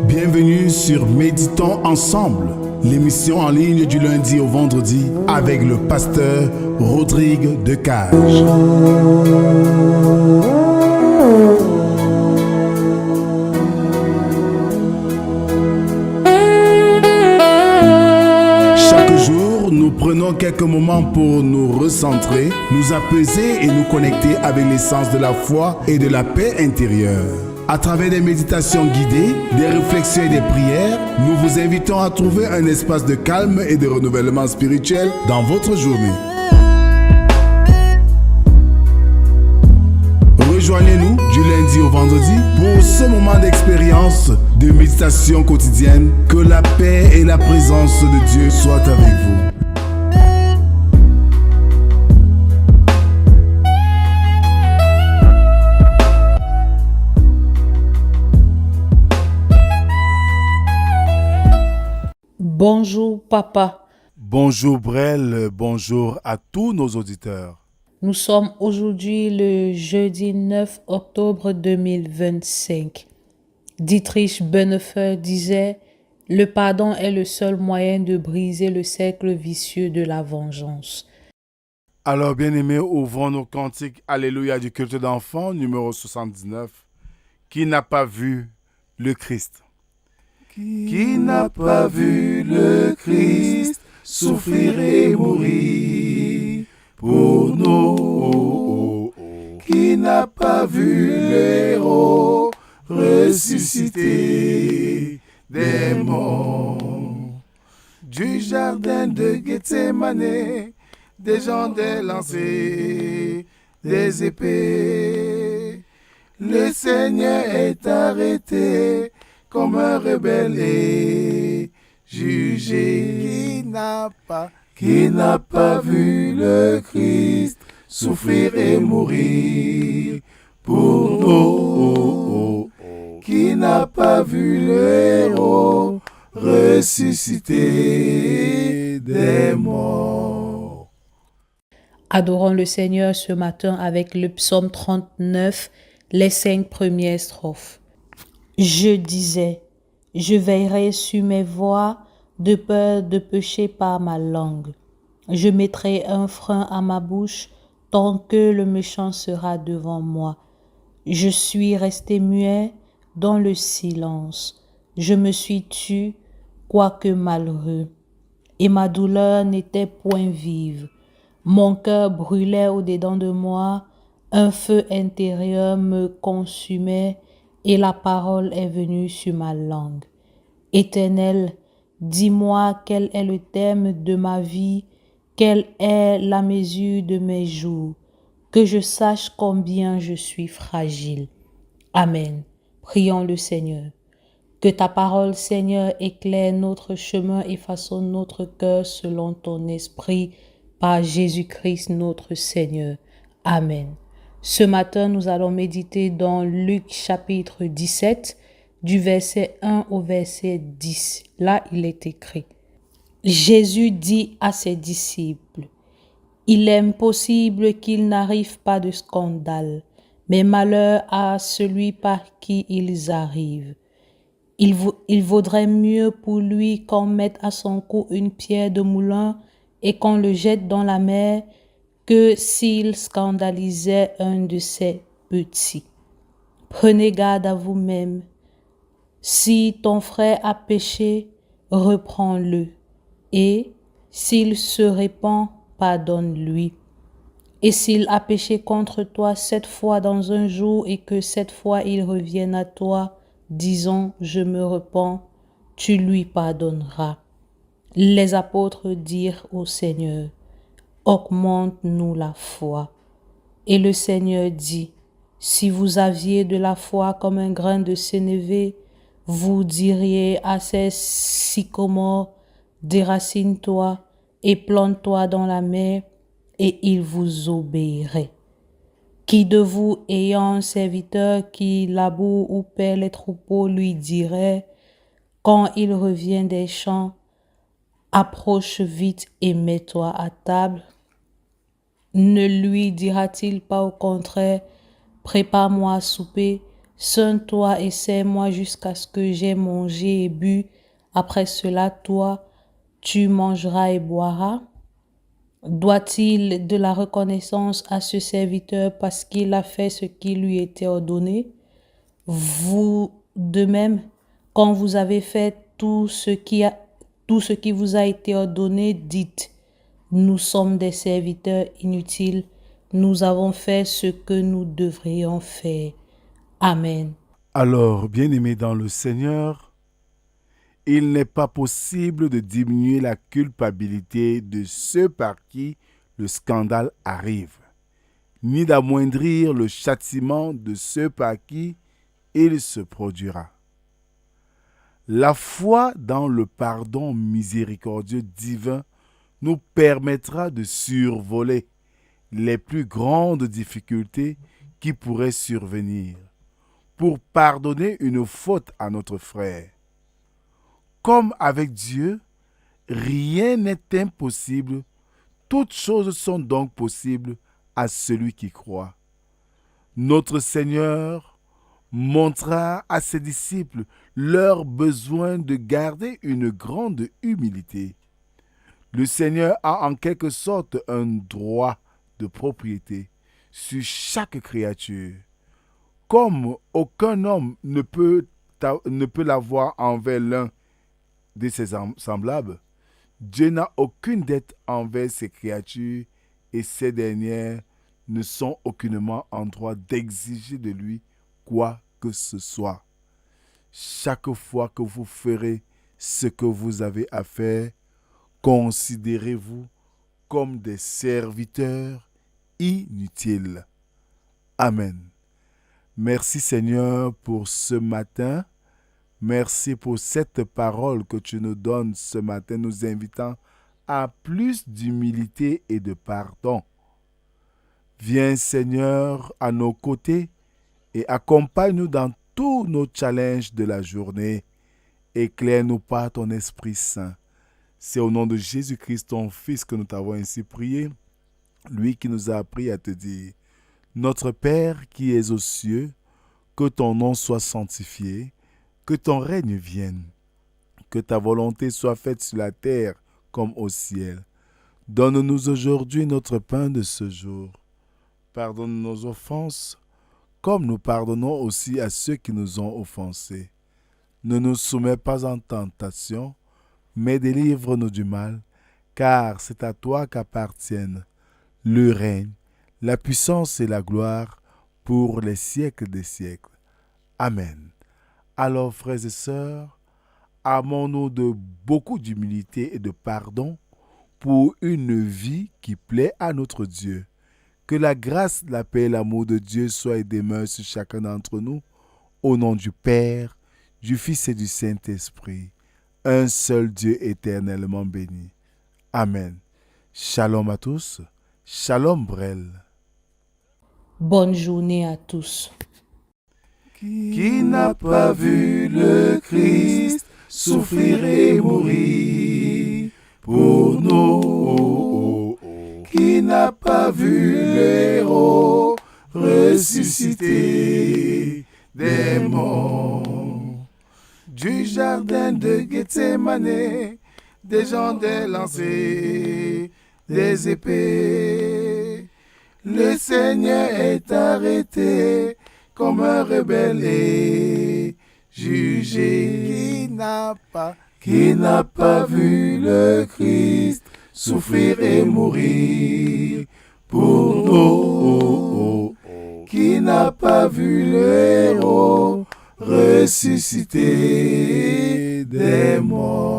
Bienvenue sur Méditons ensemble, l'émission en ligne du lundi au vendredi avec le pasteur Rodrigue Decage. Chaque jour, nous prenons quelques moments pour nous recentrer, nous apaiser et nous connecter avec l'essence de la foi et de la paix intérieure. À travers des méditations guidées, des réflexions et des prières, nous vous invitons à trouver un espace de calme et de renouvellement spirituel dans votre journée. Rejoignez-nous du lundi au vendredi pour ce moment d'expérience de méditation quotidienne. Que la paix et la présence de Dieu soient avec vous. Bonjour papa. Bonjour Brel, bonjour à tous nos auditeurs. Nous sommes aujourd'hui le jeudi 9 octobre 2025. Dietrich Bonhoeffer disait « Le pardon est le seul moyen de briser le cercle vicieux de la vengeance. » Alors bien-aimés, ouvrons nos cantiques Alléluia du culte d'enfants, numéro 79. Qui n'a pas vu le Christ? Qui n'a pas vu le Christ souffrir et mourir pour nous? Qui n'a pas vu le héros ressusciter des morts? Du jardin de Gethsémane, des gens délancés, des épées. Le Seigneur est arrêté comme un rebelle et jugé. Qui n'a pas vu le Christ souffrir et mourir pour nous? Qui n'a pas vu le héros ressusciter des morts? Adorons le Seigneur ce matin avec le psaume 39, les 5 premières strophes. Je disais, je veillerai sur mes voies de peur de pécher par ma langue. Je mettrai un frein à ma bouche tant que le méchant sera devant moi. Je suis resté muet dans le silence. Je me suis tu, quoique malheureux. Et ma douleur n'était point vive. Mon cœur brûlait au-dedans de moi. Un feu intérieur me consumait. Et la parole est venue sur ma langue. Éternel, dis-moi quel est le thème de ma vie, quelle est la mesure de mes jours, que je sache combien je suis fragile. Amen. Prions le Seigneur. Que ta parole, Seigneur, éclaire notre chemin et façonne notre cœur selon ton esprit, par Jésus-Christ notre Seigneur. Amen. Ce matin, nous allons méditer dans Luc chapitre 17, du verset 1 au verset 10. Là, il est écrit. Jésus dit à ses disciples, « Il est impossible qu'il n'arrive pas de scandale, mais malheur à celui par qui ils arrivent. Il vaudrait mieux pour lui qu'on mette à son cou une pierre de moulin et qu'on le jette dans la mer, que s'il scandalisait un de ses petits. Prenez garde à vous-même. Si ton frère a péché, reprends-le, et s'il se répand, pardonne-lui. Et s'il a péché contre toi 7 fois dans un jour et que 7 fois il revienne à toi, disons, je me repens, tu lui pardonneras. » Les apôtres dirent au Seigneur, augmente-nous la foi. Et le Seigneur dit, si vous aviez de la foi comme un grain de sénévé, vous diriez à ces sycomores, déracine-toi et plante-toi dans la mer, et il vous obéirait. Qui de vous, ayant un serviteur qui laboure ou paie les troupeaux, lui dirait, quand il revient des champs, approche vite et mets-toi à table? Ne lui dira-t-il pas au contraire, prépare-moi à souper, Ceins-toi et serre-moi jusqu'à ce que j'aie mangé et bu. Après cela, toi, tu mangeras et boiras. Doit-il de la reconnaissance à ce serviteur parce qu'il a fait ce qui lui était ordonné? Vous de même, quand vous avez fait tout ce qui vous a été ordonné, dites, nous sommes des serviteurs inutiles, nous avons fait ce que nous devrions faire. Amen. Alors, bien-aimés dans le Seigneur, il n'est pas possible de diminuer la culpabilité de ceux par qui le scandale arrive, ni d'amoindrir le châtiment de ceux par qui il se produira. La foi dans le pardon miséricordieux divin nous permettra de survoler les plus grandes difficultés qui pourraient survenir pour pardonner une faute à notre frère. Comme avec Dieu, rien n'est impossible, toutes choses sont donc possibles à celui qui croit. Notre Seigneur montra à ses disciples leur besoin de garder une grande humilité. Le Seigneur a en quelque sorte un droit de propriété sur chaque créature, comme aucun homme ne peut l'avoir envers l'un de ses semblables. Dieu n'a aucune dette envers ses créatures et ces dernières ne sont aucunement en droit d'exiger de lui quoi que ce soit. Chaque fois que vous ferez ce que vous avez à faire, considérez-vous comme des serviteurs inutiles. Amen. Merci Seigneur pour ce matin. Merci pour cette parole que tu nous donnes ce matin, nous invitant à plus d'humilité et de pardon. Viens Seigneur à nos côtés et accompagne-nous dans tous nos challenges de la journée. Éclaire-nous par ton Esprit Saint. C'est au nom de Jésus-Christ, ton Fils, que nous t'avons ainsi prié, lui qui nous a appris à te dire, Notre Père qui es aux cieux, que ton nom soit sanctifié, que ton règne vienne, que ta volonté soit faite sur la terre comme au ciel. Donne-nous aujourd'hui notre pain de ce jour. Pardonne nos offenses, comme nous pardonnons aussi à ceux qui nous ont offensés. Ne nous soumets pas en tentation, mais délivre-nous du mal, car c'est à toi qu'appartiennent le règne, la puissance et la gloire pour les siècles des siècles. Amen. Alors, frères et sœurs, armons-nous de beaucoup d'humilité et de pardon pour une vie qui plaît à notre Dieu. Que la grâce, la paix et l'amour de Dieu soient et demeurent sur chacun d'entre nous, au nom du Père, du Fils et du Saint-Esprit, un seul Dieu éternellement béni. Amen. Shalom à tous. Shalom Brel. Bonne journée à tous. Qui n'a pas vu le Christ souffrir et mourir pour nous? Qui n'a pas vu le héros ressusciter des morts? Du jardin de Gethsémane, des gens des lancers, des épées. Le Seigneur est arrêté comme un rebelle et jugé. Qui n'a pas vu le Christ souffrir et mourir pour nous? Qui n'a pas vu le héros ressusciter des morts?